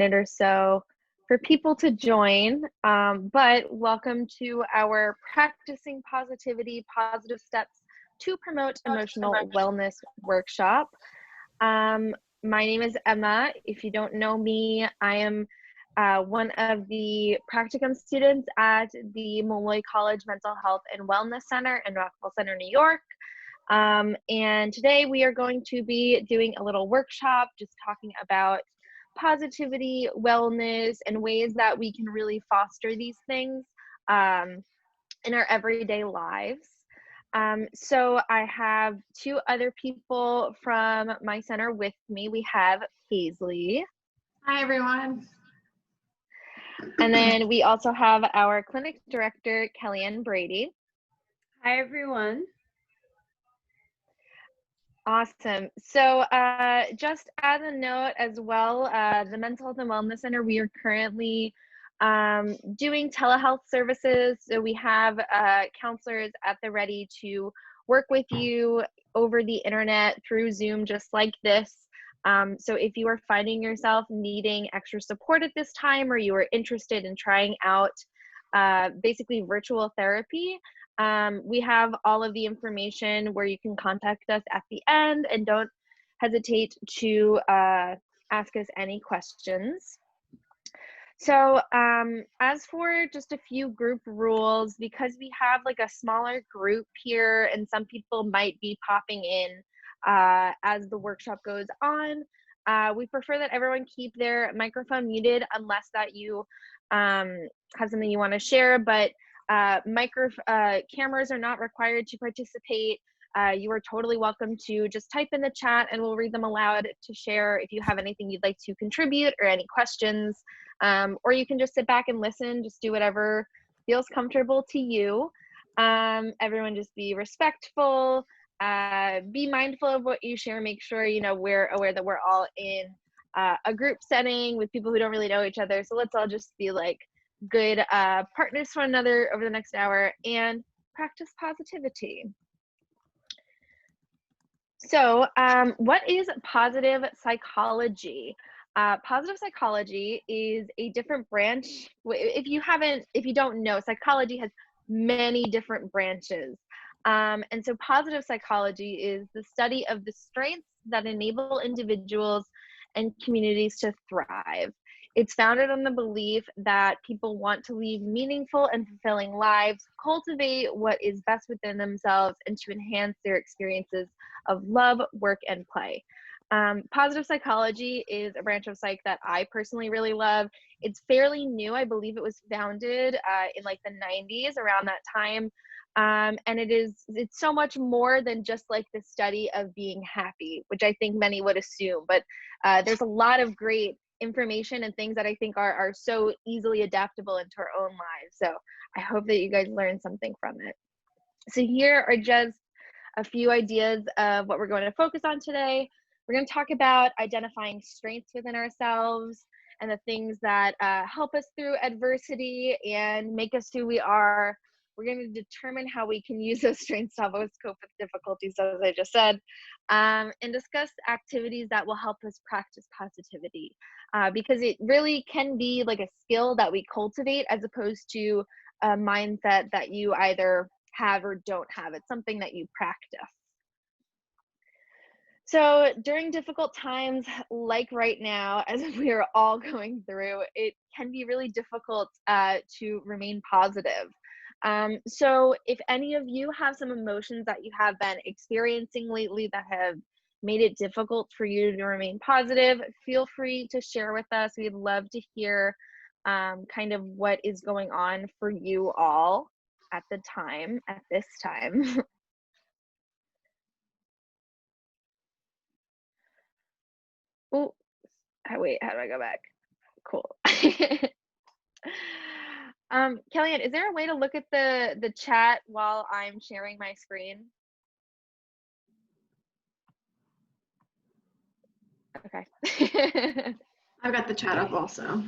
minute or so for people to join. But welcome to our Practicing Positivity, Positive Steps to Promote Emotional Wellness workshop. My name is Emma. If you don't know me, I am one of the practicum students at the Molloy College Mental Health and Wellness Center in Rockville Center, New York. And today we are going to be doing a little workshop just talking about positivity, wellness, and ways that we can really foster these things in our everyday lives. So I have two other people from my center with me. We have Paisley. Hi, everyone. And then we also have our clinic director, Kellyanne Brady. Hi, everyone. Awesome. So just as a note as well, the Mental Health and Wellness Center, we are currently doing telehealth services. So we have counselors at the ready to work with you over the internet through Zoom, just like this. So if you are finding yourself needing extra support at this time, or you are interested in trying out basically virtual therapy, we have all of the information where you can contact us at the end, and don't hesitate to ask us any questions. So as for just a few group rules, because we have like a smaller group here and some people might be popping in as the workshop goes on, we prefer that everyone keep their microphone muted unless that you have something you want to share, but cameras are not required to participate. You are totally welcome to just type in the chat and we'll read them aloud to share if you have anything you'd like to contribute or any questions. Or you can just sit back and listen, just do whatever feels comfortable to you. Everyone just be respectful, be mindful of what you share, make sure, we're aware that we're all in a group setting with people who don't really know each other. So let's all just be like good partners for one another over the next hour and practice positivity. So what is positive psychology? Positive psychology is a different branch. If you don't know, psychology has many different branches. And so positive psychology is the study of the strengths that enable individuals and communities to thrive. It's founded on the belief that people want to lead meaningful and fulfilling lives, cultivate what is best within themselves, and to enhance their experiences of love, work, and play. Positive psychology is a branch of psych that I personally really love. It's fairly new. I believe it was founded in like the 90s, around that time. And it's so much more than just like the study of being happy, which I think many would assume. But there's a lot of great information and things that I think are so easily adaptable into our own lives. So I hope that you guys learned something from it. So here are just a few ideas of what we're going to focus on today. We're going to talk about identifying strengths within ourselves and the things that help us through adversity and make us who we are. We're going to determine how we can use those strengths to help us cope with difficulties, as I just said, and discuss activities that will help us practice positivity, because it really can be like a skill that we cultivate as opposed to a mindset that you either have or don't have. It's something that you practice. So during difficult times like right now, as we are all going through, it can be really difficult to remain positive. So if any of you have some emotions that you have been experiencing lately that have made it difficult for you to remain positive, feel free to share with us. We'd love to hear kind of what is going on for you all at this time. Oh, wait, how do I go back? Cool. Kellyanne, is there a way to look at the chat while I'm sharing my screen? Okay. I've got the chat up also.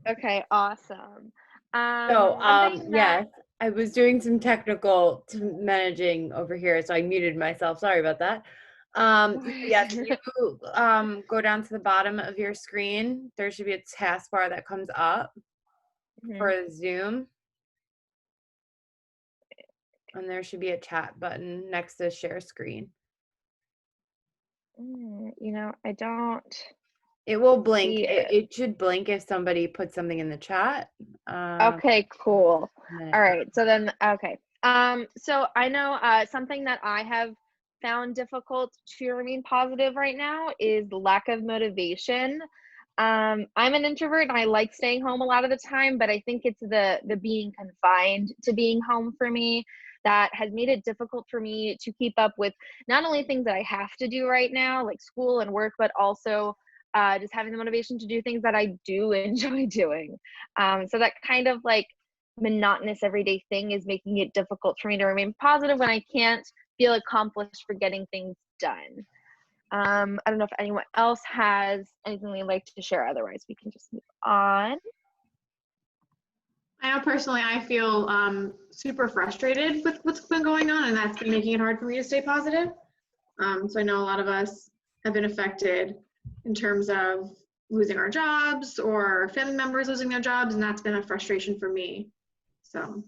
Okay, awesome. Yes, I was doing some technical managing over here, so I muted myself. Sorry about that. Yes, you go down to the bottom of your screen. There should be a taskbar that comes up for Zoom. And there should be a chat button next to share screen. I don't. It will blink. See it. It should blink if somebody puts something in the chat. Okay, cool. Then All right. So then, okay. So I know something that I have found difficult to remain positive right now is lack of motivation. I'm an introvert and I like staying home a lot of the time, but I think it's the being confined to being home for me that has made it difficult for me to keep up with not only things that I have to do right now, like school and work, but also just having the motivation to do things that I do enjoy doing. So that kind of like monotonous everyday thing is making it difficult for me to remain positive when I can't feel accomplished for getting things done. I don't know if anyone else has anything they'd like to share. Otherwise, we can just move on. I know personally, I feel super frustrated with what's been going on, and that's been making it hard for me to stay positive. So I know a lot of us have been affected in terms of losing our jobs or family members losing their jobs, and that's been a frustration for me. So.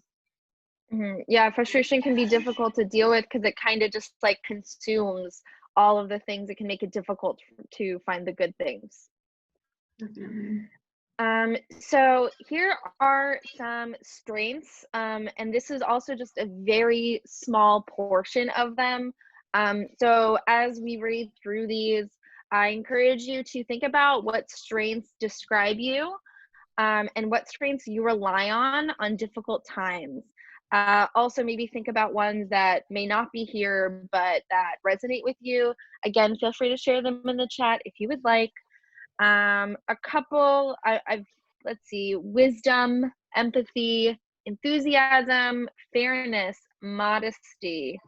Yeah, frustration can be difficult to deal with because it kind of just like consumes all of the things. It can make it difficult to find the good things. So here are some strengths, and this is also just a very small portion of them. So as we read through these, I encourage you to think about what strengths describe you, and what strengths you rely on difficult times. Also, maybe think about ones that may not be here, but that resonate with you. Again, feel free to share them in the chat if you would like. A couple, let's see, wisdom, empathy, enthusiasm, fairness, modesty,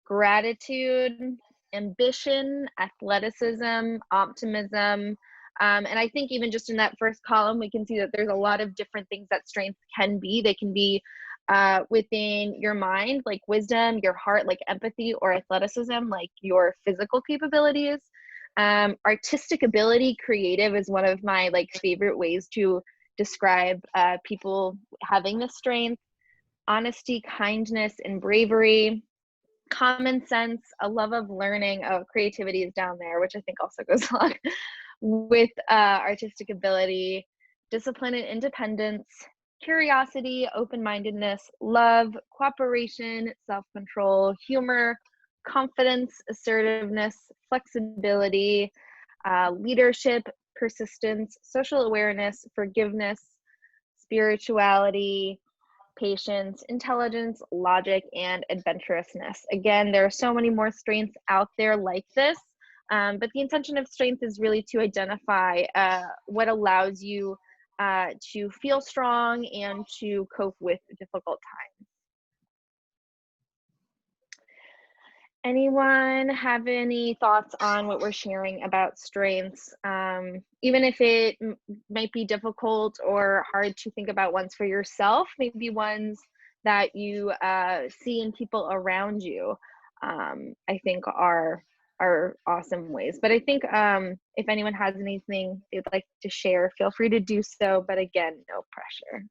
gratitude, ambition, athleticism, optimism. And I think even just in that first column, we can see that there's a lot of different things that strengths can be. They can be within your mind, like wisdom, your heart, like empathy, or athleticism, like your physical capabilities. Artistic ability, creative is one of my like favorite ways to describe people having this strength. Honesty, kindness, and bravery. Common sense, a love of learning. Oh, creativity is down there, which I think also goes along with artistic ability. Discipline and independence, curiosity, open-mindedness, love, cooperation, self-control, humor, confidence, assertiveness, flexibility, leadership, persistence, social awareness, forgiveness, spirituality, patience, intelligence, logic, and adventurousness. Again, there are so many more strengths out there like this, but the intention of strength is really to identify what allows you to feel strong and to cope with difficult times. Anyone have any thoughts on what we're sharing about strengths? Even if it might be difficult or hard to think about ones for yourself, maybe ones that you see in people around you, I think are awesome ways. But I think if anyone has anything they'd like to share, feel free to do so. But again, no pressure.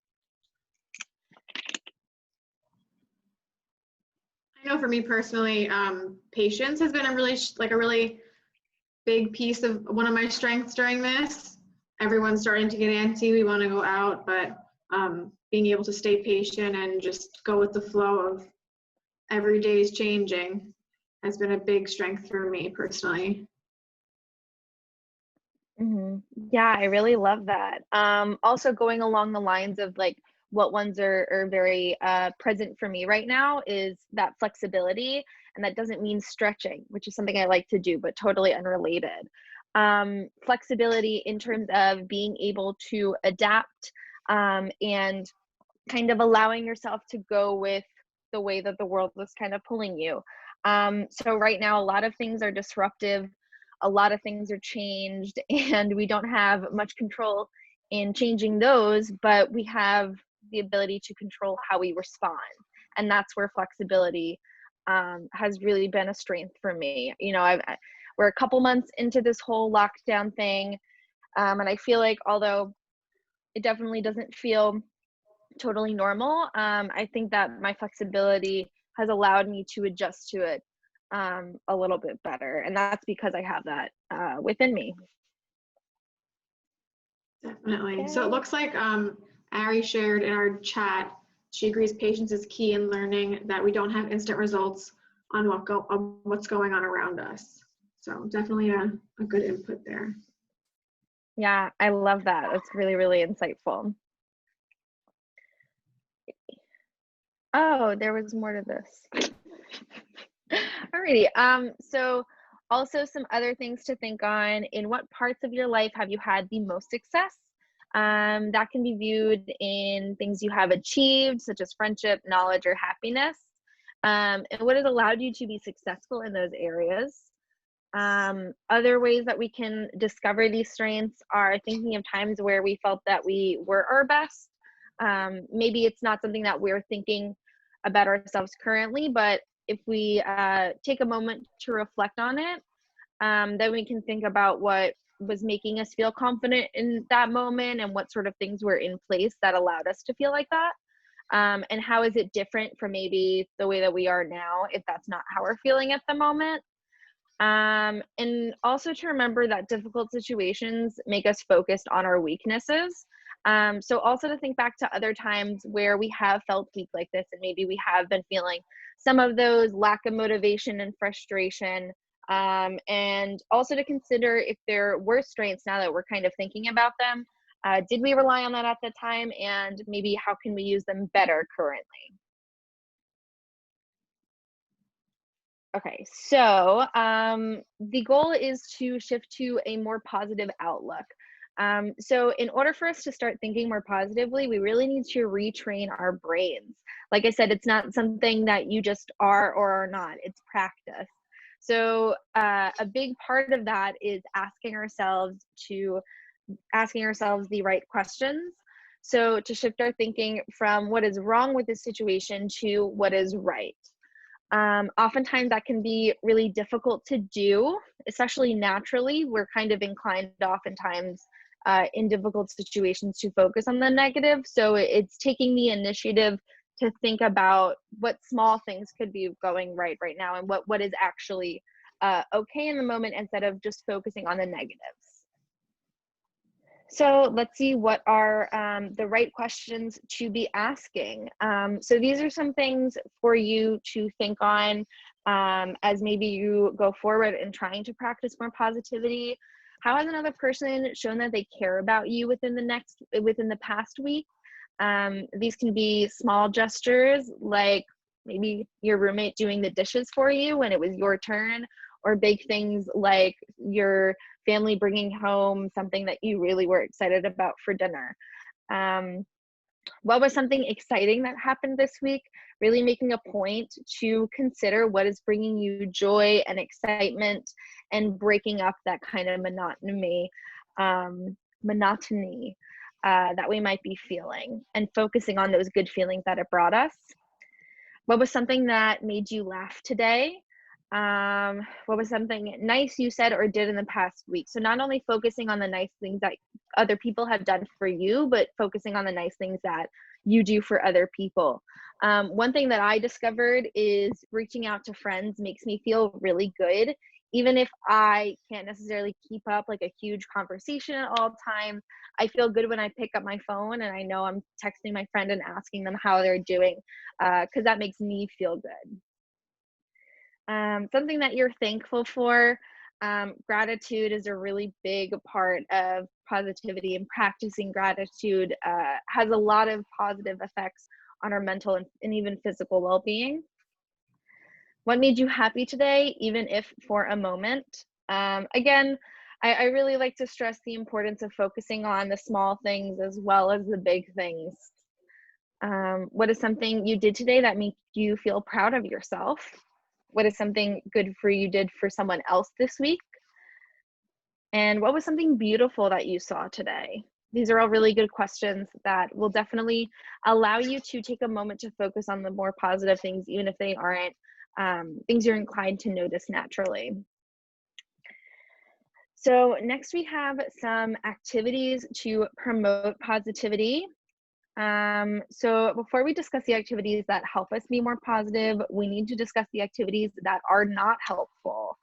I know for me personally, patience has been a really big piece of one of my strengths during this. Everyone's starting to get antsy. We want to go out, but being able to stay patient and just go with the flow of every day is changing has been a big strength for me personally. Yeah, I really love that. Also going along the lines of like what ones are very present for me right now is that flexibility, and that doesn't mean stretching, which is something I like to do, but totally unrelated. Flexibility in terms of being able to adapt and kind of allowing yourself to go with the way that the world was kind of pulling you. So right now, a lot of things are disruptive. A lot of things are changed, and we don't have much control in changing those, but we have the ability to control how we respond. And that's where flexibility has really been a strength for me. You know, we're a couple months into this whole lockdown thing, and I feel like although it definitely doesn't feel totally normal, I think that my flexibility has allowed me to adjust to it a little bit better, and that's because I have that within me. Definitely. Okay. So it looks like Ari shared in our chat, she agrees patience is key in learning that we don't have instant results on what's going on around us. So definitely a good input there. Yeah, I love that. That's really, really insightful. Oh, there was more to this. Alrighty. So also some other things to think on. In what parts of your life have you had the most success? That can be viewed in things you have achieved, such as friendship, knowledge, or happiness. And what has allowed you to be successful in those areas. Other ways that we can discover these strengths are thinking of times where we felt that we were our best. Maybe it's not something that we're thinking about ourselves currently, but if we take a moment to reflect on it, then we can think about what was making us feel confident in that moment and what sort of things were in place that allowed us to feel like that. And how is it different from maybe the way that we are now if that's not how we're feeling at the moment. And also to remember that difficult situations make us focused on our weaknesses. So also to think back to other times where we have felt weak like this, and maybe we have been feeling some of those lack of motivation and frustration. And also to consider if there were strengths now that we're kind of thinking about them. Did we rely on that at the time? And maybe how can we use them better currently? Okay, so the goal is to shift to a more positive outlook. So in order for us to start thinking more positively, we really need to retrain our brains. Like I said, it's not something that you just are or are not, it's practice. So a big part of that is asking ourselves the right questions. So to shift our thinking from what is wrong with this situation to what is right. Oftentimes that can be really difficult to do, especially naturally. We're kind of inclined oftentimes in difficult situations to focus on the negative. So it's taking the initiative to think about what small things could be going right now and what is actually okay in the moment instead of just focusing on the negatives. So let's see what are the right questions to be asking. So these are some things for you to think on as maybe you go forward in trying to practice more positivity. How has another person shown that they care about you within the past week? These can be small gestures like maybe your roommate doing the dishes for you when it was your turn, or big things like your family bringing home something that you really were excited about for dinner. What was something exciting that happened this week? Really making a point to consider what is bringing you joy and excitement and breaking up that kind of monotony that we might be feeling and focusing on those good feelings that it brought us. What was something that made you laugh today? What was something nice you said or did in the past week? So not only focusing on the nice things that other people have done for you, but focusing on the nice things that you do for other people. One thing that I discovered is reaching out to friends makes me feel really good. Even if I can't necessarily keep up like a huge conversation at all times, I feel good when I pick up my phone and I know I'm texting my friend and asking them how they're doing, because that makes me feel good. Something that you're thankful for. Gratitude is a really big part of positivity, and practicing gratitude has a lot of positive effects on our mental and even physical well-being. What made you happy today, even if for a moment? Again, I really like to stress the importance of focusing on the small things as well as the big things. What is something you did today that made you feel proud of yourself? What is something good for you did for someone else this week? And what was something beautiful that you saw today? These are all really good questions that will definitely allow you to take a moment to focus on the more positive things, even if they aren't things you're inclined to notice naturally. So next we have some activities to promote positivity. So before we discuss the activities that help us be more positive, we need to discuss the activities that are not helpful,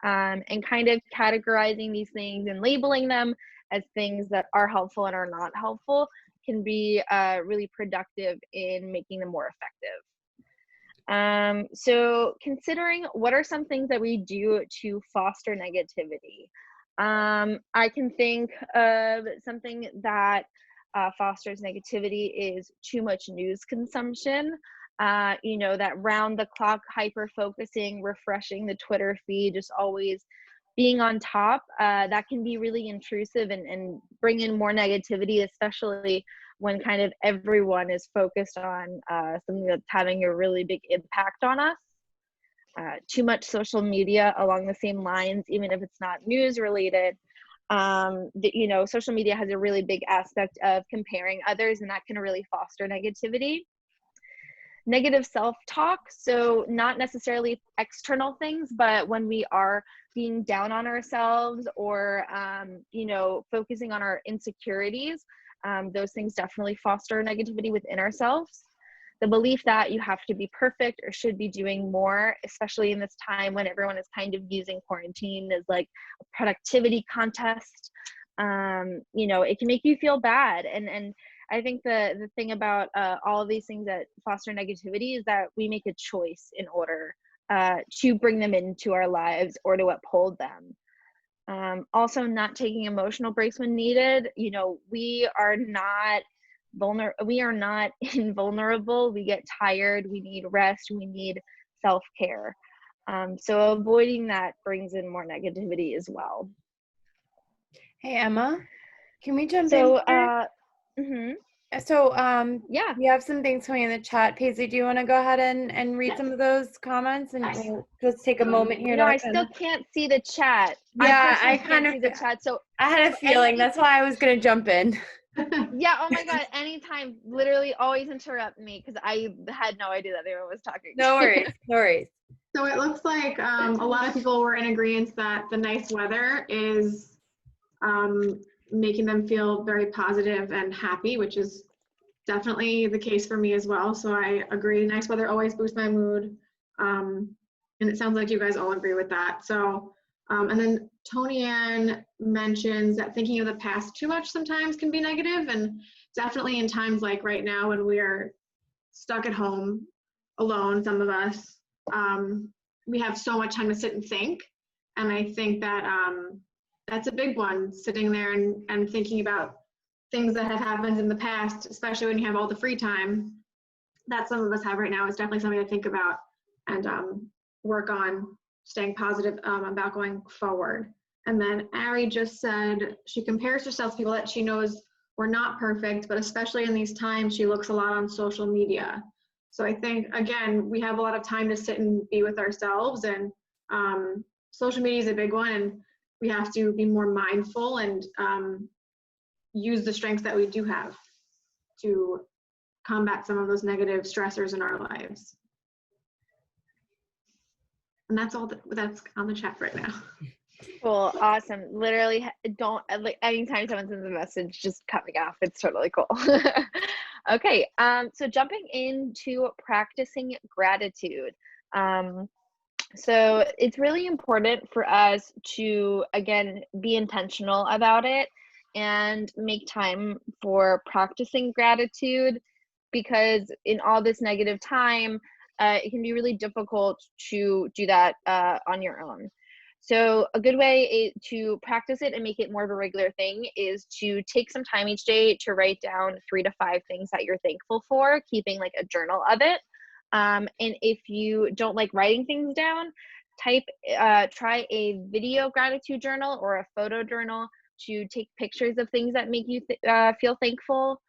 and kind of categorizing these things and labeling them as things that are helpful and are not helpful can be really productive in making them more effective. So considering what are some things that we do to foster negativity, I can think of something that fosters negativity is too much news consumption. That round the clock hyper focusing, refreshing the Twitter feed, just always being on top. That can be really intrusive and bring in more negativity, especially when kind of everyone is focused on something that's having a really big impact on us. Too much social media along the same lines, even if it's not news related. Social media has a really big aspect of comparing others, and that can really foster negativity. Negative self-talk, so not necessarily external things, but when we are being down on ourselves or focusing on our insecurities, those things definitely foster negativity within ourselves. The belief that you have to be perfect or should be doing more, especially in this time when everyone is kind of using quarantine as like a productivity contest. It can make you feel bad. And I think the thing about all of these things that foster negativity is that we make a choice in order to bring them into our lives or to uphold them. Also, not taking emotional breaks when needed. We are not invulnerable. We get tired. We need rest. We need self-care. So avoiding that brings in more negativity as well. Hey, Emma, can we jump So, in here? So, yeah. we have some things coming in the chat. Paisley, do you want to go ahead and read some of those comments? And we'll just take a moment here. I still can't see the chat. Yeah, I can't see the chat. So I had a feeling. That's why I was going to jump in. Yeah, oh my God, anytime, literally always interrupt me because I had no idea that anyone was talking. No worries, no worries. So it looks like a lot of people were in agreement that the nice weather is making them feel very positive and happy, which is definitely the case for me as well. So I agree, nice weather always boosts my mood. And it sounds like you guys all agree with that. So, and then Tony Ann mentions that thinking of the past too much sometimes can be negative, and definitely in times like right now when we're stuck at home alone, some of us, we have so much time to sit and think. And I think that that's a big one, sitting there and thinking about things that have happened in the past, especially when you have all the free time that some of us have right now, is definitely something to think about and work on staying positive about going forward. And then Ari just said she compares herself to people that she knows were not perfect, but especially in these times, she looks a lot on social media. So I think, again, we have a lot of time to sit and be with ourselves, and social media is a big one, and we have to be more mindful and use the strengths that we do have to combat some of those negative stressors in our lives. And that's all that's on the chat right now. Cool, awesome. Literally, don't, like, anytime someone sends a message, just cut me off. It's totally cool. Okay, so jumping into practicing gratitude. So it's really important for us to, again, be intentional about it and make time for practicing gratitude, because in all this negative time, it can be really difficult to do that on your own. So a good way to practice it and make it more of a regular thing is to take some time each day to write down 3 to 5 things that you're thankful for, keeping like a journal of it. And if you don't like writing things down, try a video gratitude journal or a photo journal to take pictures of things that make you feel thankful.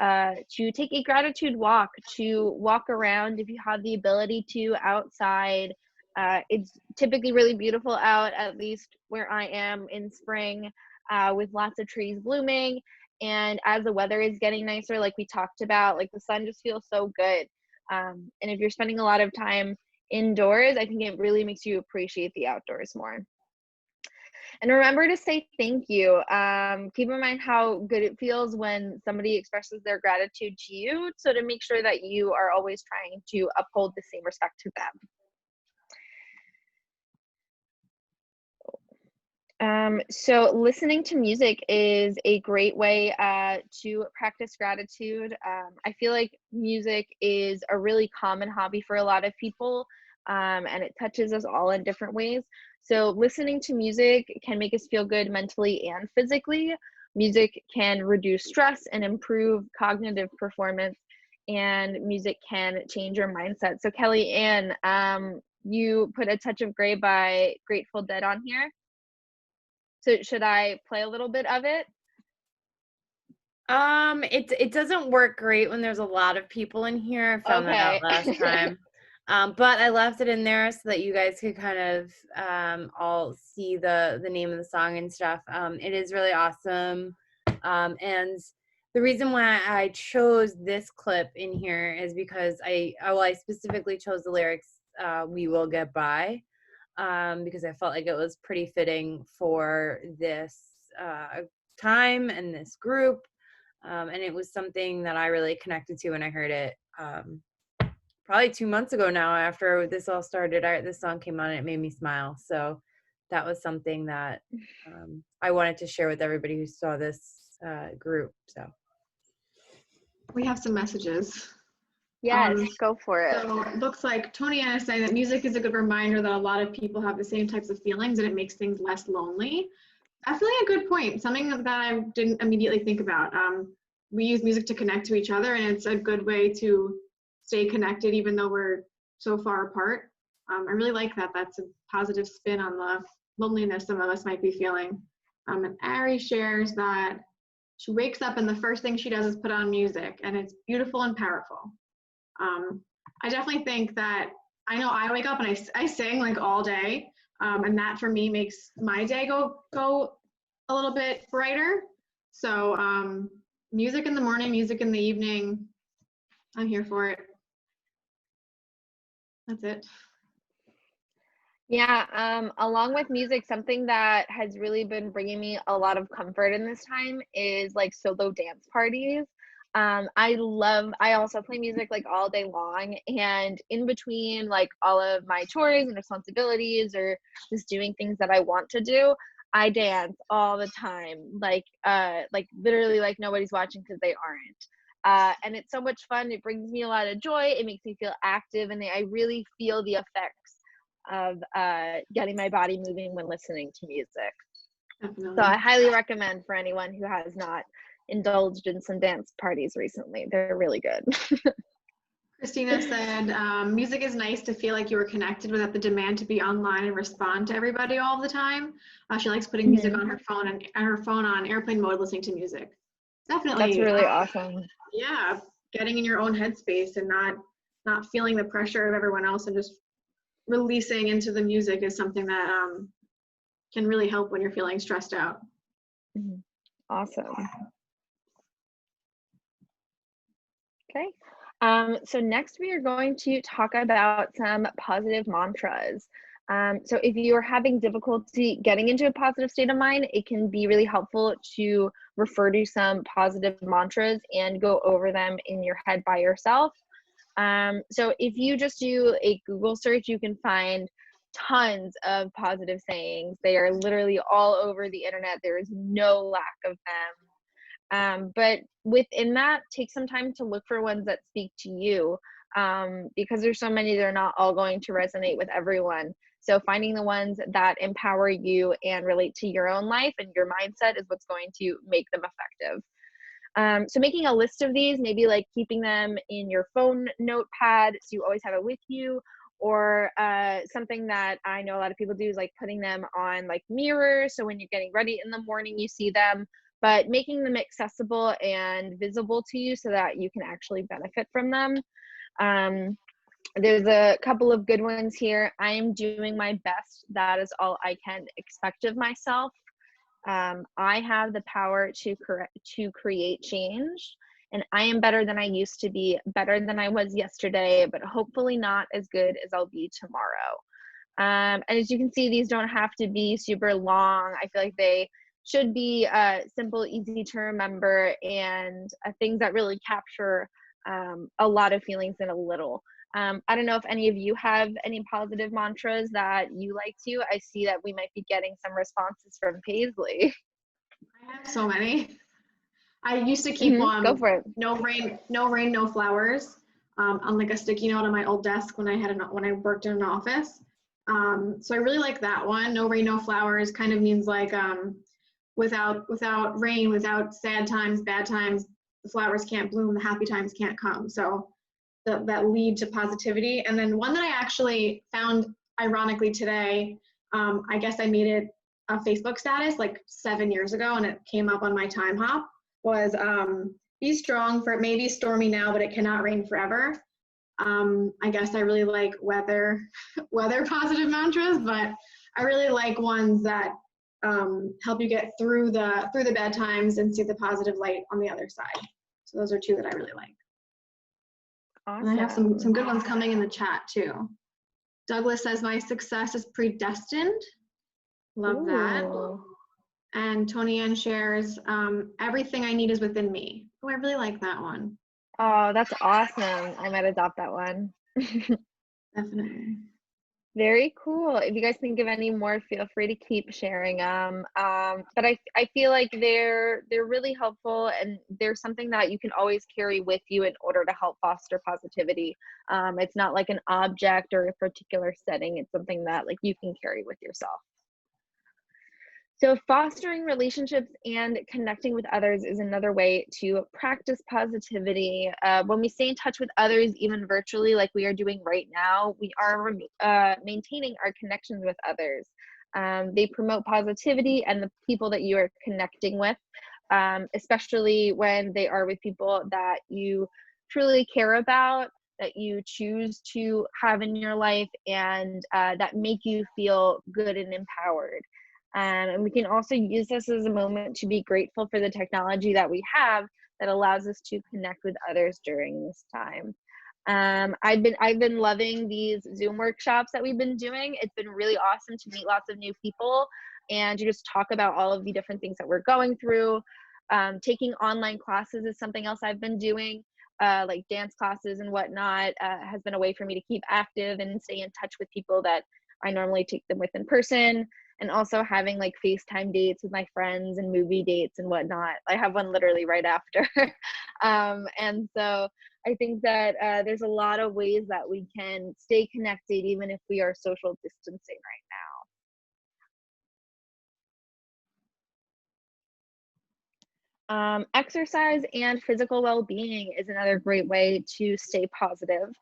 To take a gratitude walk, to walk around if you have the ability to outside. It's typically really beautiful out, at least where I am in spring, with lots of trees blooming. And as the weather is getting nicer, like we talked about, like the sun just feels so good. And if you're spending a lot of time indoors, I think it really makes you appreciate the outdoors more. And remember to say thank you. Keep in mind how good it feels when somebody expresses their gratitude to you. So to make sure that you are always trying to uphold the same respect to them. So listening to music is a great way to practice gratitude. I feel like music is a really common hobby for a lot of people, and it touches us all in different ways. So listening to music can make us feel good mentally and physically. Music can reduce stress and improve cognitive performance, and music can change your mindset. So Kelly Ann, you put A Touch of Grey by Grateful Dead on here. So should I play a little bit of it? It doesn't work great when there's a lot of people in here. I found that out last time. But I left it in there so that you guys could kind of all see the name of the song and stuff. It is really awesome. And the reason why I chose this clip in here is because I specifically chose the lyrics, "We Will Get By," because I felt like it was pretty fitting for this time and this group. And it was something that I really connected to when I heard it. Probably 2 months ago now, after this all started, this song came on and it made me smile. So that was something that I wanted to share with everybody who saw this group. So We have some messages. Yes, go for it. So it looks like Tony Ann is saying that music is a good reminder that a lot of people have the same types of feelings and it makes things less lonely. Definitely a good point. Something that I didn't immediately think about. We use music to connect to each other, and it's a good way to stay connected even though we're so far apart. I really like that. That's a positive spin on the loneliness some of us might be feeling. And Ari shares that she wakes up and the first thing she does is put on music, and it's beautiful and powerful. I definitely think that I know I wake up and I sing like all day, and that for me makes my day go a little bit brighter. So music in the morning, music in the evening, I'm here for it. That's it. Yeah, along with music, something that has really been bringing me a lot of comfort in this time is like solo dance parties. I also play music like all day long, and in between like all of my chores and responsibilities or just doing things that I want to do, I dance all the time, like literally like nobody's watching because they aren't. And it's so much fun. It brings me a lot of joy. It makes me feel active, and I really feel the effects of getting my body moving when listening to music. Definitely. So I highly recommend for anyone who has not indulged in some dance parties recently. They're really good. Christina said, music is nice to feel like you were connected without the demand to be online and respond to everybody all the time. She likes putting music on her phone and her phone on airplane mode, listening to music. Definitely. That's really awesome. Yeah, getting in your own headspace and not feeling the pressure of everyone else and just releasing into the music is something that can really help when you're feeling stressed out. Awesome. Okay. So next we are going to talk about some positive mantras. So if you are having difficulty getting into a positive state of mind, it can be really helpful to refer to some positive mantras and go over them in your head by yourself. So if you just do a Google search, you can find tons of positive sayings. They are literally all over the internet. There is no lack of them. But within that, take some time to look for ones that speak to you, because there's so many, they're not all going to resonate with everyone. So finding the ones that empower you and relate to your own life and your mindset is what's going to make them effective. So making a list of these, maybe like keeping them in your phone notepad so you always have it with you, or something that I know a lot of people do is like putting them on like mirrors, so when you're getting ready in the morning you see them, but making them accessible and visible to you so that you can actually benefit from them. There's a couple of good ones here. I am doing my best. That is all I can expect of myself. I have the power to create change, and I am better than I used to be, better than I was yesterday, but hopefully not as good as I'll be tomorrow. And as you can see, these don't have to be super long. I feel like they should be simple, easy to remember, and things that really capture a lot of feelings in a little. I don't know if any of you have any positive mantras that you like to. I see that we might be getting some responses from Paisley. I have so many. I used to keep Go for it. no rain, no flowers, on like a sticky note on my old desk when I worked in an office. So I really like that one. No rain, no flowers kind of means like without rain, without sad times, bad times, the flowers can't bloom, the happy times can't come. So that lead to positivity. And then one that I actually found ironically today, I guess I made it a Facebook status like 7 years ago, and it came up on my time hop, was be strong, for it may be stormy now, but it cannot rain forever. I guess I really like weather positive mantras, but I really like ones that help you get through the bad times and see the positive light on the other side. So those are two that I really like. Awesome. And I have some good ones coming in the chat too. Douglas says, my success is predestined. Love Ooh. that. And Tony Ann shares, everything I need is within me. Oh, I really like that one. Oh, that's awesome. I might adopt that one. Definitely. Very cool. If you guys think of any more, feel free to keep sharing them. But I feel like they're really helpful, and they're something that you can always carry with you in order to help foster positivity. It's not like an object or a particular setting. It's something that like you can carry with yourself. So fostering relationships and connecting with others is another way to practice positivity. When we stay in touch with others, even virtually, like we are doing right now, we are maintaining our connections with others. They promote positivity and the people that you are connecting with, especially when they are with people that you truly care about, that you choose to have in your life, and that make you feel good and empowered. And we can also use this as a moment to be grateful for the technology that we have that allows us to connect with others during this time. I've been loving these Zoom workshops that we've been doing. It's been really awesome to meet lots of new people and to just talk about all of the different things that we're going through. Taking online classes is something else I've been doing, like dance classes and whatnot, has been a way for me to keep active and stay in touch with people that I normally take them with in person. And also having like FaceTime dates with my friends and movie dates and whatnot. I have one literally right after. And so I think that there's a lot of ways that we can stay connected even if we are social distancing right now. Exercise and physical well-being is another great way to stay positive.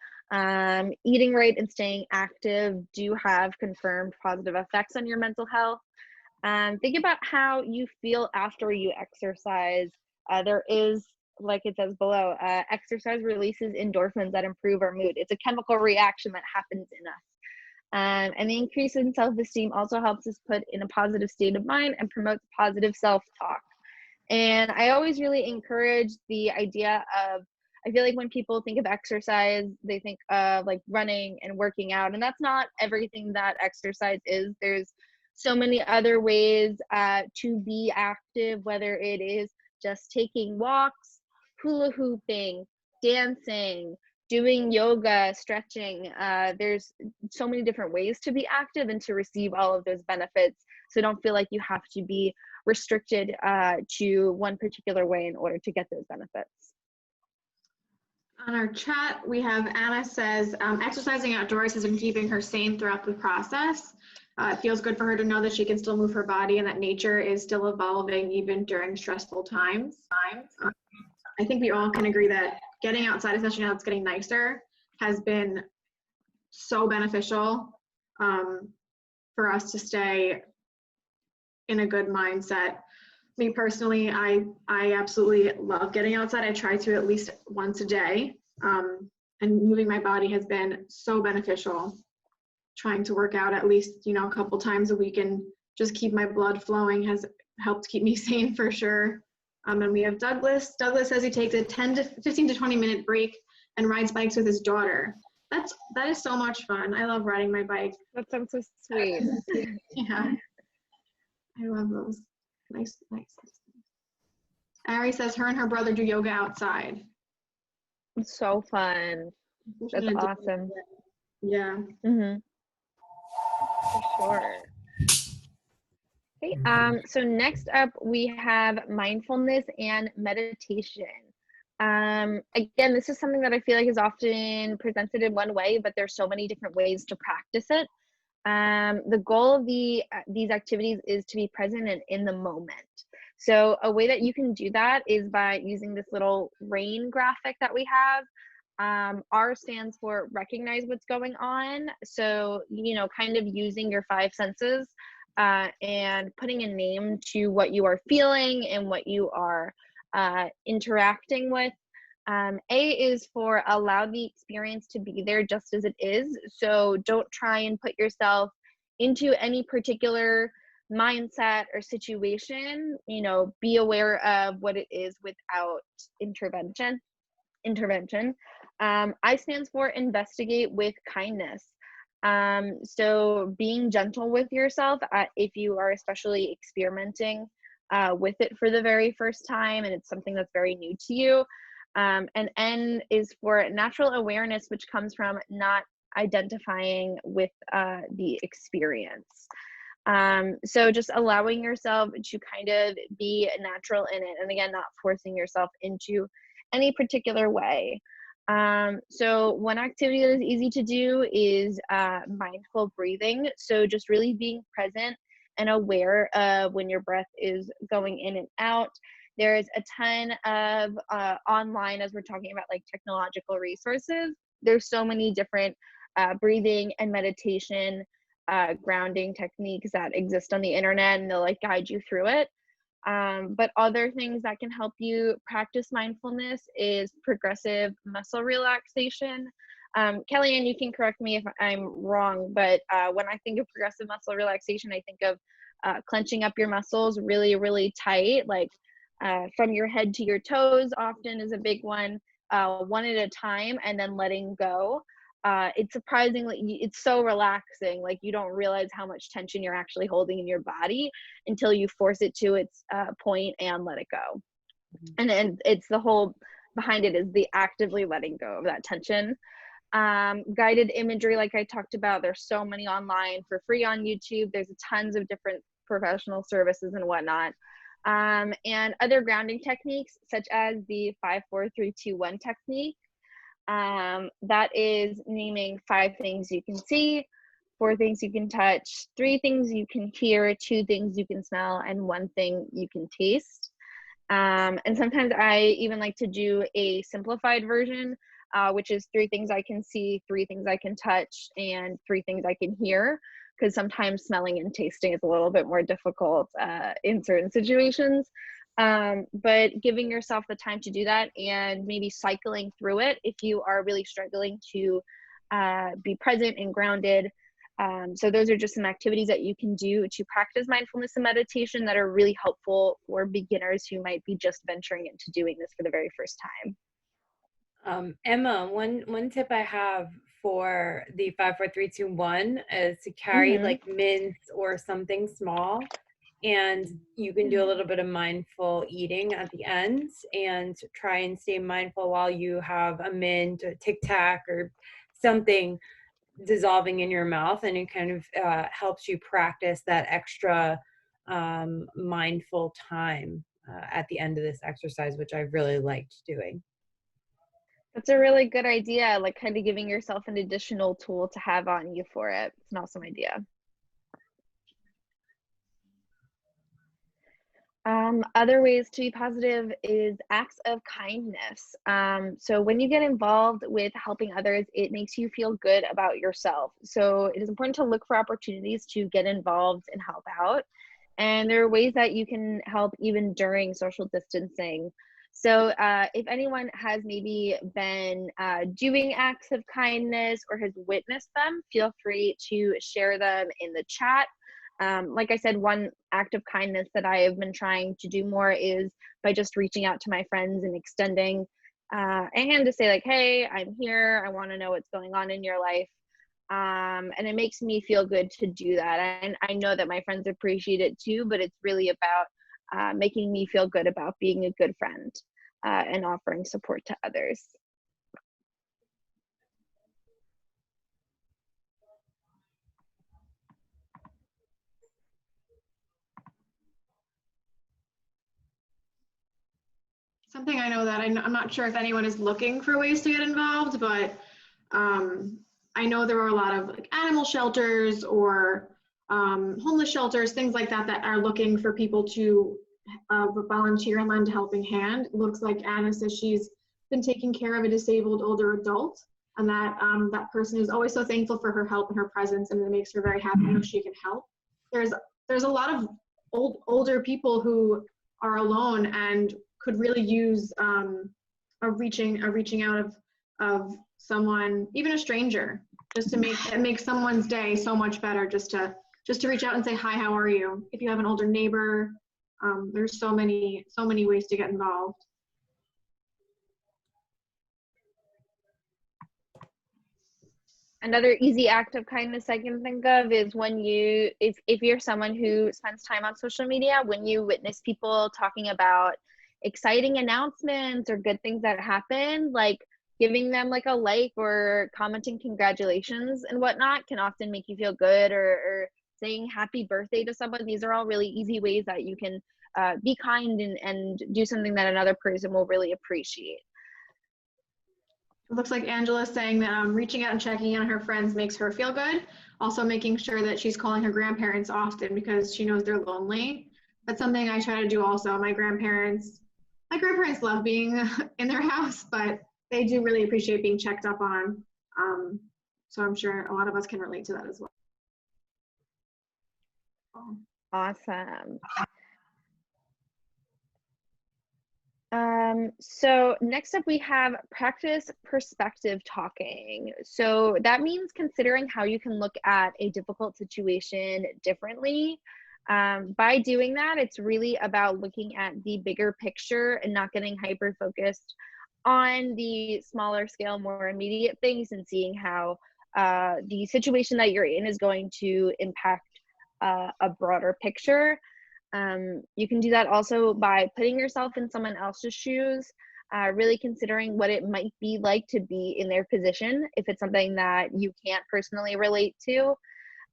Eating right and staying active do have confirmed positive effects on your mental health. Think about how you feel after you exercise. There is, like it says below, exercise releases endorphins that improve our mood. It's a chemical reaction that happens in us. And the increase in self-esteem also helps us put in a positive state of mind and promotes positive self-talk. And I always really encourage the idea of, I feel like when people think of exercise, they think of like running and working out, and that's not everything that exercise is. There's so many other ways to be active, whether it is just taking walks, hula hooping, dancing, doing yoga, stretching. There's so many different ways to be active and to receive all of those benefits. So don't feel like you have to be restricted to one particular way in order to get those benefits. On our chat, we have Anna says, exercising outdoors has been keeping her sane throughout the process. It feels good for her to know that she can still move her body and that nature is still evolving even during stressful times. I think we all can agree that getting outside, especially now it's getting nicer, has been so beneficial for us to stay in a good mindset. Me personally, I absolutely love getting outside. I try to at least once a day, and moving my body has been so beneficial. Trying to work out at least, a couple times a week and just keep my blood flowing has helped keep me sane for sure. And we have Douglas. Douglas says he takes a 15 to 20 minute break and rides bikes with his daughter. That is so much fun. I love riding my bike. That sounds so sweet. Yeah, I love those. Nice. Ari says her and her brother do yoga outside. It's so fun. That's awesome. Yeah. Mm-hmm. For sure. Okay, so next up we have mindfulness and meditation. Again, this is something that I feel like is often presented in one way, but there's so many different ways to practice it. The goal of these activities is to be present and in the moment. So a way that you can do that is by using this little rain graphic that we have. R stands for recognize what's going on. So, kind of using your five senses and putting a name to what you are feeling and what you are interacting with. A is for allow the experience to be there just as it is. So don't try and put yourself into any particular mindset or situation. Be aware of what it is without intervention. I stands for investigate with kindness. So being gentle with yourself if you are especially experimenting with it for the very first time and it's something that's very new to you. And N is for natural awareness, which comes from not identifying with the experience. So just allowing yourself to kind of be natural in it. And again, not forcing yourself into any particular way. So one activity that is easy to do is mindful breathing. So just really being present and aware of when your breath is going in and out. There's a ton of online, as we're talking about like technological resources. There's so many different breathing and meditation grounding techniques that exist on the internet, and they'll like guide you through it. But other things that can help you practice mindfulness is progressive muscle relaxation. Kellyanne, you can correct me if I'm wrong, but when I think of progressive muscle relaxation, I think of clenching up your muscles really, really tight, like from your head to your toes often is a big one, one at a time, and then letting go. It's so relaxing. Like you don't realize how much tension you're actually holding in your body until you force it to its point and let it go. And it's the whole behind it is the actively letting go of that tension. Guided imagery, like I talked about, there's so many online for free on YouTube. There's tons of different professional services and whatnot. And other grounding techniques, such as the 5-4-3-2-1 technique. That is naming 5 things you can see, 4 things you can touch, 3 things you can hear, 2 things you can smell, and 1 thing you can taste. And sometimes I even like to do a simplified version, which is 3 things I can see, 3 things I can touch, and 3 things I can hear, because sometimes smelling and tasting is a little bit more difficult in certain situations. But giving yourself the time to do that and maybe cycling through it if you are really struggling to be present and grounded. So those are just some activities that you can do to practice mindfulness and meditation that are really helpful for beginners who might be just venturing into doing this for the very first time. Emma, one tip I have for the 5-4-3-2-1 is to carry like mints or something small, and you can do a little bit of mindful eating at the end and try and stay mindful while you have a mint or Tic Tac or something dissolving in your mouth, and it kind of helps you practice that extra mindful time at the end of this exercise, which I really liked doing. That's a really good idea, like kind of giving yourself an additional tool to have on you for it. It's an awesome idea. Other ways to be positive is acts of kindness. So when you get involved with helping others, it makes you feel good about yourself. So it is important to look for opportunities to get involved and help out. And there are ways that you can help even during social distancing. So if anyone has maybe been doing acts of kindness or has witnessed them, feel free to share them in the chat. Like I said, one act of kindness that I have been trying to do more is by just reaching out to my friends and extending a hand to say like, hey, I'm here. I want to know what's going on in your life. And it makes me feel good to do that. And I know that my friends appreciate it too, but it's really about making me feel good about being a good friend and offering support to others. Something I know that I'm not sure if anyone is looking for ways to get involved, but I know there are a lot of like animal shelters or homeless shelters, things like that, that are looking for people to volunteer and lend a helping hand. It looks like Anna says she's been taking care of a disabled older adult, and that that person is always so thankful for her help and her presence, and it makes her very happy to know she can help. There's a lot of older people who are alone and could really use a reaching out of someone, even a stranger, just to make someone's day so much better. Just to reach out and say hi, how are you? If you have an older neighbor, there's so many ways to get involved. Another easy act of kindness I can think of is when if you're someone who spends time on social media, when you witness people talking about exciting announcements or good things that happen, like giving them like a like or commenting congratulations and whatnot can often make you feel good, or saying happy birthday to someone. These are all really easy ways that you can be kind and do something that another person will really appreciate. It looks like Angela's saying that reaching out and checking in on her friends makes her feel good. Also making sure that she's calling her grandparents often because she knows they're lonely. That's something I try to do also. My grandparents love being in their house, but they do really appreciate being checked up on. So I'm sure a lot of us can relate to that as well. Awesome. So next up we have practice perspective talking. So that means considering how you can look at a difficult situation differently. By doing that, it's really about looking at the bigger picture and not getting hyper focused on the smaller scale, more immediate things, and seeing how the situation that you're in is going to impact a broader picture. You can do that also by putting yourself in someone else's shoes, really considering what it might be like to be in their position if it's something that you can't personally relate to,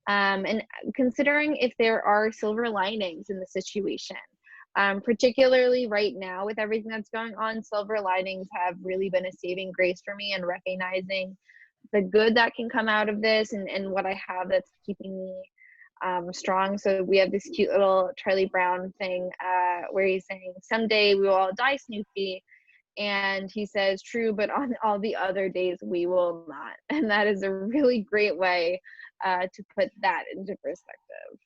and considering if there are silver linings in the situation. Particularly right now with everything that's going on, silver linings have really been a saving grace for me, and recognizing the good that can come out of this and what I have that's keeping me strong. So we have this cute little Charlie Brown thing where he's saying, someday we will all die, Snoopy. And he says, true, but on all the other days we will not. And that is a really great way to put that into perspective.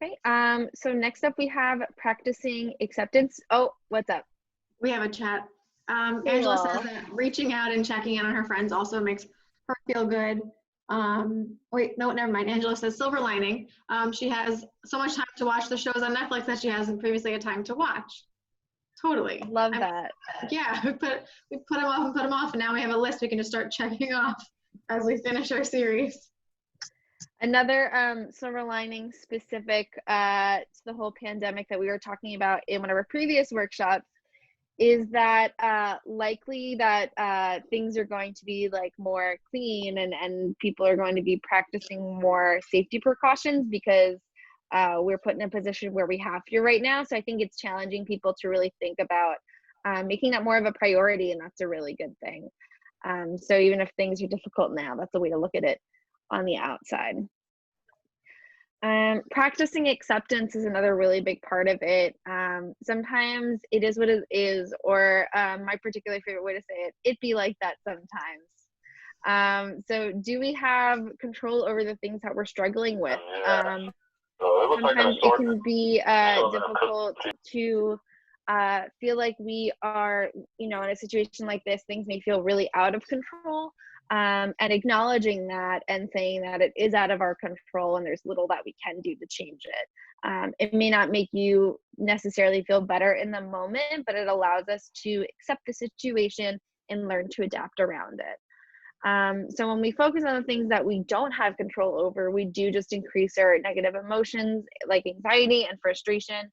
Okay, so next up we have practicing acceptance. Oh, what's up? We have a chat. Angela says that reaching out and checking in on her friends also makes her feel good. Wait, no, never mind. Angela says silver lining. She has so much time to watch the shows on Netflix that she hasn't previously had time to watch. Totally. Love that. Yeah, we put them off and put them off, and now we have a list we can just start checking off as we finish our series. Another silver lining specific to the whole pandemic that we were talking about in one of our previous workshops is that likely that things are going to be like more clean, and people are going to be practicing more safety precautions because we're put in a position where we have to right now. So I think it's challenging people to really think about making that more of a priority, and that's a really good thing. So even if things are difficult now, that's a way to look at it on the outside. Practicing acceptance is another really big part of it. Sometimes it is what it is, or my particular favorite way to say it be like that sometimes. So do we have control over the things that we're struggling with? sometimes it can be difficult to feel like we are, in a situation like this, things may feel really out of control. And acknowledging that and saying that it is out of our control and there's little that we can do to change it. It may not make you necessarily feel better in the moment, but it allows us to accept the situation and learn to adapt around it. So when we focus on the things that we don't have control over, we do just increase our negative emotions like anxiety and frustration.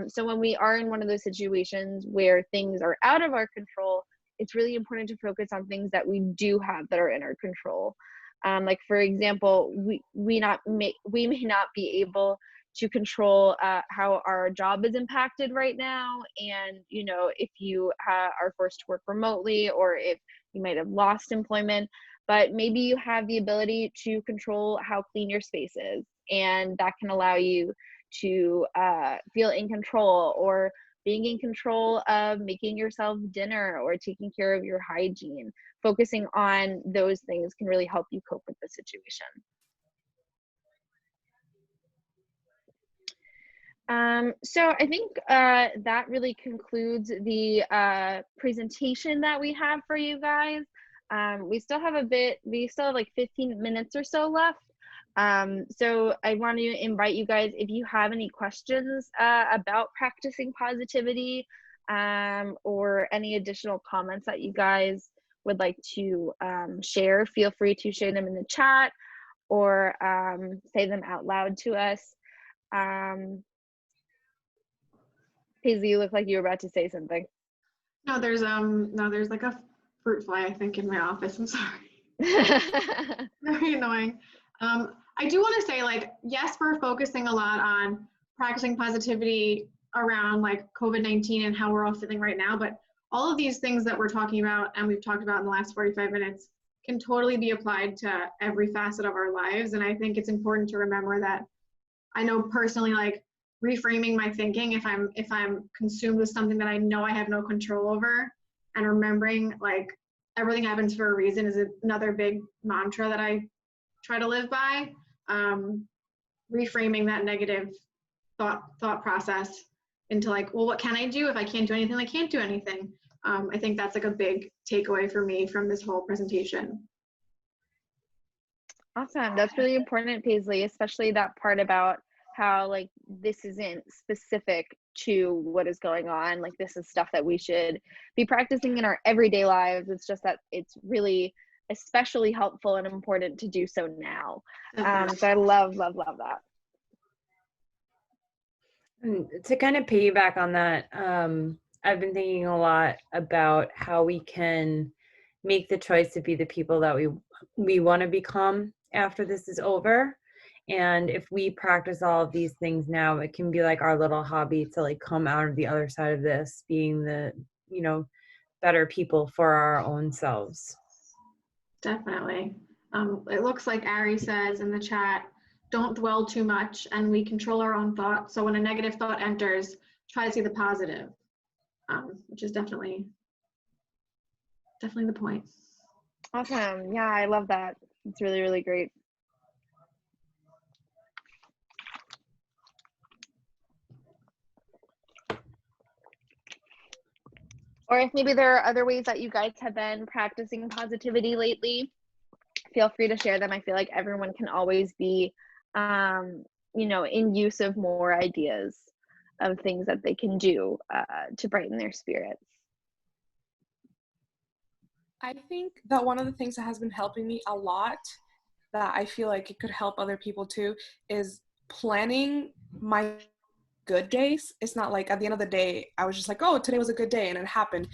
So when we are in one of those situations where things are out of our control, it's really important to focus on things that we do have that are in our control. Like for example, we may not be able to control how our job is impacted right now. And, if you are forced to work remotely, or if you might have lost employment, but maybe you have the ability to control how clean your space is. And that can allow you to feel in control, or being in control of making yourself dinner or taking care of your hygiene. Focusing on those things can really help you cope with the situation. So I think that really concludes the presentation that we have for you guys. We still have like 15 minutes or so left. So I want to invite you guys, if you have any questions about practicing positivity, or any additional comments that you guys would like to share, feel free to share them in the chat, or say them out loud to us. Paisley, you look like you were about to say something. No, there's like a fruit fly, I think, in my office. I'm sorry. Very annoying. I do want to say, like, yes, we're focusing a lot on practicing positivity around like COVID-19 and how we're all feeling right now, but all of these things that we're talking about and we've talked about in the last 45 minutes can totally be applied to every facet of our lives. And I think it's important to remember that. I know personally, like, reframing my thinking if I'm consumed with something that I know I have no control over, and remembering like everything happens for a reason is another big mantra that I try to live by. Reframing that negative thought process into like, well, what can I do? If I can't do anything, I can't do anything. I think that's like a big takeaway for me from this whole presentation. Awesome. That's really important, Paisley, especially that part about how like this isn't specific to what is going on. Like, this is stuff that we should be practicing in our everyday lives. It's just that it's really especially helpful and important to do so now. So I love that. And to kind of piggyback on that, I've been thinking a lot about how we can make the choice to be the people that we want to become after this is over. And if we practice all of these things now, it can be like our little hobby to like come out of the other side of this being the, better people for our own selves. Definitely. It looks like Ari says in the chat, don't dwell too much, and we control our own thoughts. So when a negative thought enters, try to see the positive, which is definitely the point. Awesome. Yeah, I love that. It's really, really great. Or if maybe there are other ways that you guys have been practicing positivity lately, feel free to share them. I feel like everyone can always be, in use of more ideas of things that they can do to brighten their spirits. I think that one of the things that has been helping me a lot, that I feel like it could help other people too, is planning my good days. It's not like at the end of the day I was just like, oh, today was a good day and it happened,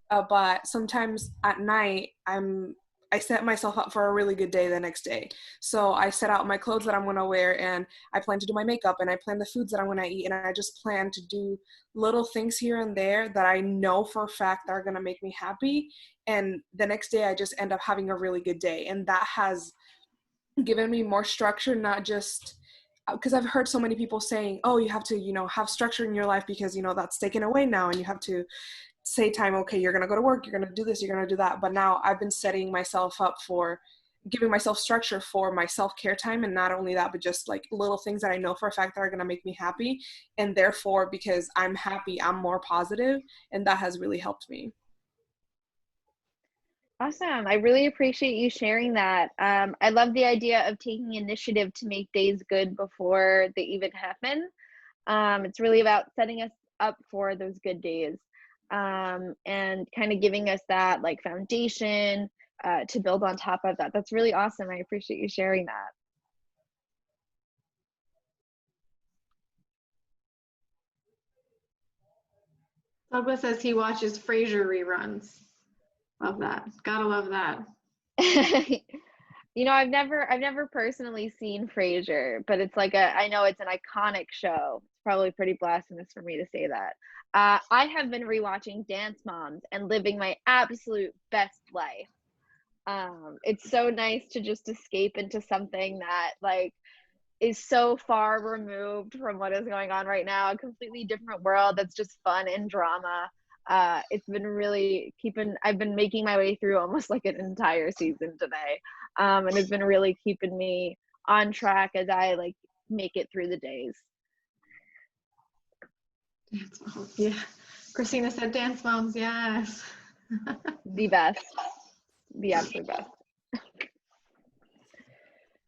but sometimes at night I set myself up for a really good day the next day. So I set out my clothes that I'm going to wear, and I plan to do my makeup, and I plan the foods that I'm going to eat, and I just plan to do little things here and there that I know for a fact are going to make me happy. And the next day I just end up having a really good day. And that has given me more structure, not just because I've heard so many people saying, oh, you have to, have structure in your life because, that's taken away now, and you have to say time, okay, you're going to go to work, you're going to do this, you're going to do that. But now I've been setting myself up for giving myself structure for my self-care time. And not only that, but just like little things that I know for a fact that are going to make me happy. And therefore, because I'm happy, I'm more positive, and that has really helped me. Awesome. I really appreciate you sharing that. I love the idea of taking initiative to make days good before they even happen. It's really about setting us up for those good days, and kind of giving us that like foundation to build on top of that. That's really awesome. I appreciate you sharing that. Douglas says he watches Frasier reruns. Love that. Gotta love that. You know, I've never personally seen Frasier, but it's like I know it's an iconic show. It's probably pretty blasphemous for me to say that. I have been rewatching Dance Moms and living my absolute best life. It's so nice to just escape into something that like is so far removed from what is going on right now, a completely different world that's just fun and drama. It's been really I've been making my way through almost like an entire season today. And it's been really keeping me on track as I like make it through the days. Dance moms, yeah. Christina said dance moms, yes. The best, the absolute best.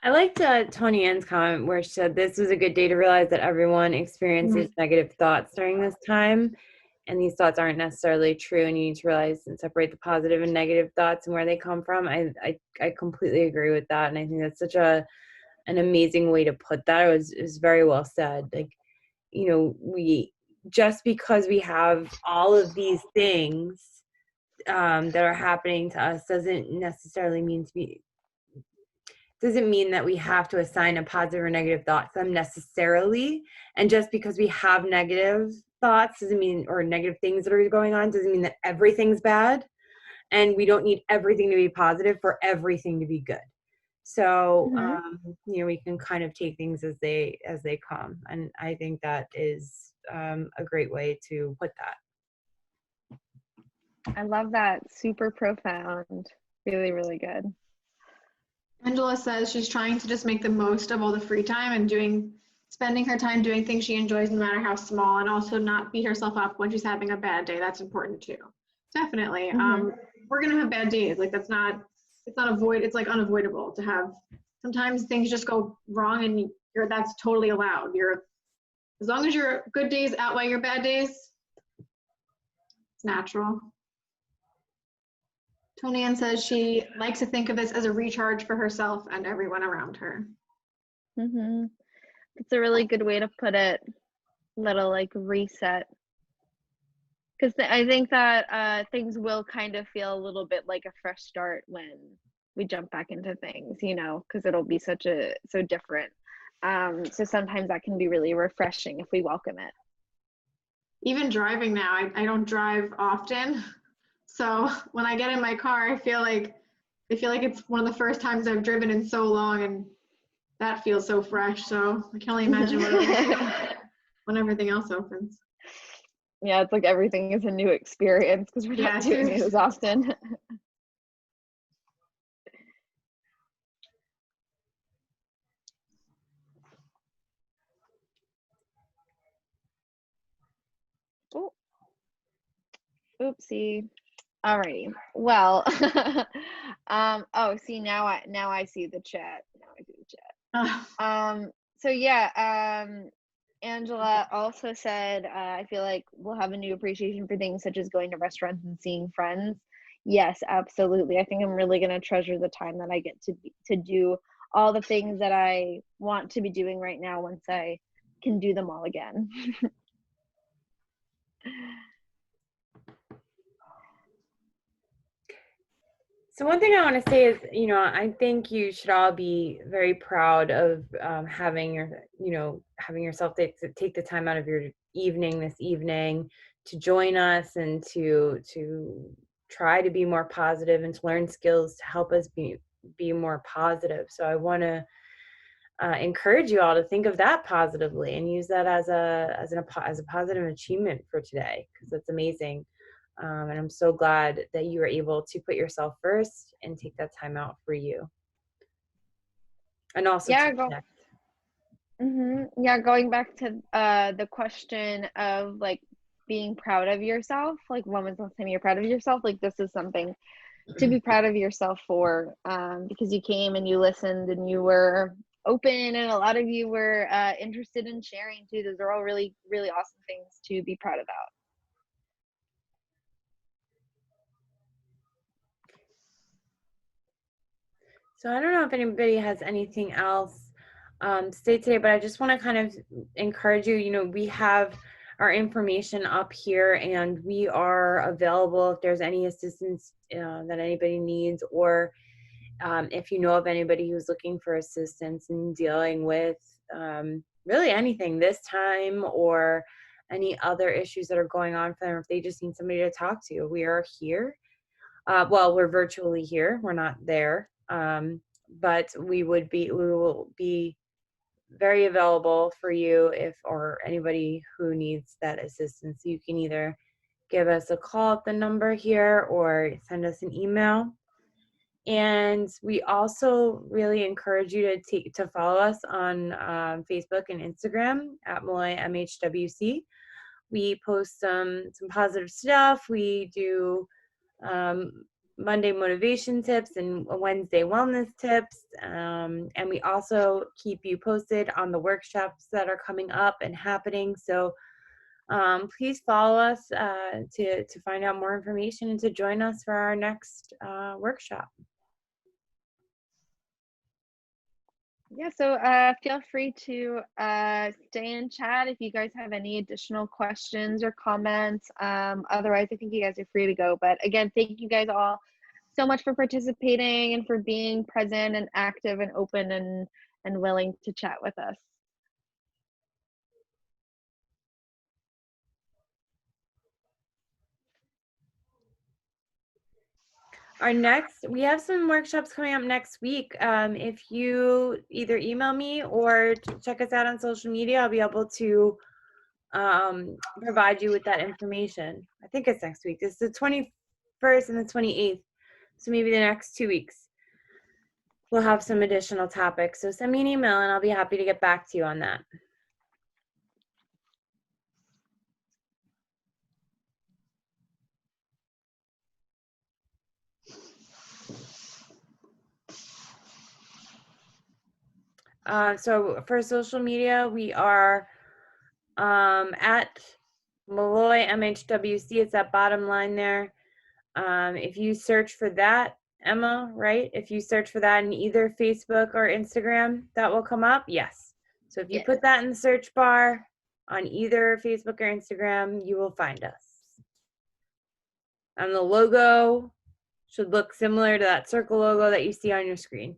I liked Tony Ann's comment where she said this was a good day to realize that everyone experiences negative thoughts during this time, and these thoughts aren't necessarily true, and you need to realize and separate the positive and negative thoughts and where they come from. I completely agree with that, and I think that's such an amazing way to put that. It was very well said. Like, you know, we just because we have all of these things that are happening to us doesn't necessarily mean that we have to assign a positive or negative thought to them necessarily. And just because we have negative thoughts doesn't mean, or negative things that are going on, doesn't mean that everything's bad. And we don't need everything to be positive for everything to be good. So, you know, we can kind of take things as they come. And I think that is a great way to put that. I love that. Super profound. Really, really good. Angela says she's trying to just make the most of all the free time and spending her time doing things she enjoys no matter how small, and also not beat herself up when she's having a bad day. That's important too. Definitely. We're gonna have bad days. Like it's like unavoidable to have. Sometimes things just go wrong and that's totally allowed. As long as your good days outweigh your bad days, it's natural. Tony Ann says she likes to think of this as a recharge for herself and everyone around her. It's a really good way to put it. Little like reset. Because I think that things will kind of feel a little bit like a fresh start when we jump back into things, you know, because it'll be so different. So sometimes that can be really refreshing if we welcome it. Even driving now, I don't drive often. So when I get in my car, I feel like it's one of the first times I've driven in so long, and that feels so fresh. So I can only imagine what it'll feel like when everything else opens. Yeah, it's like everything is a new experience because we're not doing it as often. Oh, oopsie. Alrighty. Well, oh, see now I see the chat. Now I see the chat. So yeah, Angela also said, I feel like we'll have a new appreciation for things such as going to restaurants and seeing friends. Yes, absolutely. I think I'm really gonna treasure the time that I get to do all the things that I want to be doing right now once I can do them all again. So one thing I want to say is, you know, I think you should all be very proud of having yourself take the time out of your this evening to join us and to try to be more positive and to learn skills to help us be more positive. So I want to encourage you all to think of that positively and use that as a positive achievement for today, because that's amazing. And I'm so glad that you were able to put yourself first and take that time out for you. and also Yeah, to connect. Yeah, going back to the question of like being proud of yourself, like when was the last time you're proud of yourself? Like this is something to be proud of yourself for, because you came and you listened and you were open, and a lot of you were interested in sharing too. Those are all really, really awesome things to be proud about. So I don't know if anybody has anything else to say today, but I just want to kind of encourage you, you know, we have our information up here, and we are available if there's any assistance that anybody needs, or if you know of anybody who's looking for assistance in dealing with really anything this time, or any other issues that are going on for them, if they just need somebody to talk to, we are here. Well, we're virtually here. We're not there. But we will be very available for you or anybody who needs that assistance. You can either give us a call at the number here or send us an email. And we also really encourage you to follow us on Facebook and Instagram at Malloy MHWC. We post some positive stuff. We do Monday motivation tips and Wednesday wellness tips. And we also keep you posted on the workshops that are coming up and happening. So please follow us to find out more information and to join us for our next workshop. Yeah, so feel free to stay in chat if you guys have any additional questions or comments. Otherwise, I think you guys are free to go. But again, thank you guys all so much for participating and for being present and active and open and willing to chat with us. We have some workshops coming up next week. If you either email me or check us out on social media, I'll be able to provide you with that information. I think it's next week. It's the 21st and the 28th. So maybe the next 2 weeks we'll have some additional topics. So send me an email and I'll be happy to get back to you on that. So for social media, we are at Malloy MHWC. It's that bottom line there. If you search for that, Emma, right? If you search for that in either Facebook or Instagram, that will come up. Yes. So if you put that in the search bar on either Facebook or Instagram, you will find us. And the logo should look similar to that circle logo that you see on your screen.